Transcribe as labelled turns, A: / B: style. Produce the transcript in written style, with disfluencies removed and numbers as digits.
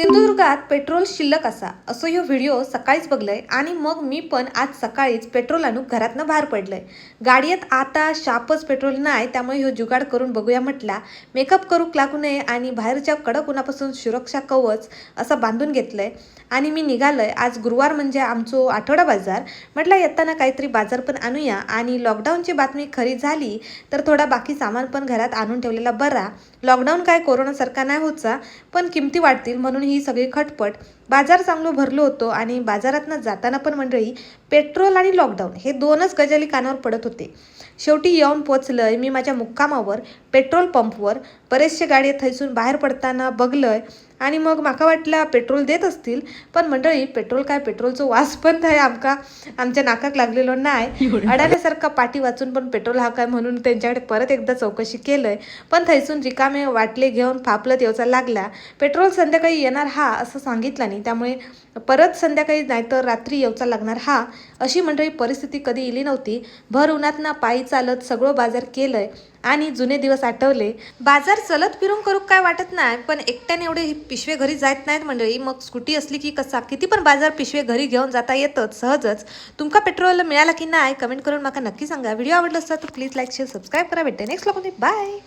A: सिंधुदुर्गात पेट्रोल शिल्लक असा असो ह्यो व्हिडिओ सकाळीच बघलंय आणि मग मी पण आज सकाळीच पेट्रोल आणून घरातनं बाहेर पडलंय। गाडीत आता शापच पेट्रोल नाही, त्यामुळे ह्यो जुगाड करून बघूया म्हटला। मेकअप करूक लागू नये आणि बाहेरच्या कडक उन्हापासून सुरक्षा कवच असं बांधून घेतलंय आणि मी निघालोय। आज गुरुवार म्हणजे आमचो आठवडा बाजार, म्हटलं येताना काहीतरी बाजार पण आणूया आणि लॉकडाऊनची बातमी खरी झाली तर थोडा बाकी सामान पण घरात आणून ठेवलेला बरा। लॉकडाऊन काय कोरोनासारखा नाही होतचा, पण किमती वाढतील म्हणून ही सगळी खटपट। बाजार चांगलो भरलो होतो आणि बाजारातनं जाताना पण मंडळी पेट्रोल आणि लॉकडाऊन हे दोनच गजाली कानावर पडत होते। शेवटी येऊन पोचलंय मी माझ्या मुक्कामावर पेट्रोल पंपवर। बरेचसे गाडी थैसून बाहेर पडताना बघलंय आणि मग माका वाटला पेट्रोल देत असतील, पण मंडळी पेट्रोल काय पेट्रोलचं वास पण नाही आमच्या नाकाक लागलेलो नाही। अडाण्यासारखा पाठी वाचून पण पेट्रोल हा काय म्हणून त्यांच्याकडे परत एकदा चौकशी केलंय, पण थैसून रिकामे वाटले घेऊन फापलत येऊचा लागला। पेट्रोल संध्याकाळी येणार हा असं सांगितलं नाही, त्यामुळे परत संध्याकाळी नाहीतर रात्री येऊचा लागणार हा। अशी मंडळी परिस्थिती कधी इली नव्हती। भर उन्हातना पायी चालत सगळं बाजार केलंय आणि जुने दिवस आठवले। बाजार चलत फिरून करू काय वाटत नाही, पण एकट्याने एवढे पिशवे घरी जात नाहीत मंडळी। मग स्कूटी असली की कसा किती पण बाजार पिशवे घरी घेऊन जाता येतं सहजच। तुमका पेट्रोल मिळाला की नाही कमेंट करून माका नक्की सांगा। व्हिडिओ आवडला असता तर प्लीज लाईक शेअर सबस्क्राईब करा। भेटते नेक्स्ट व्हिडिओ मध्ये, बाय।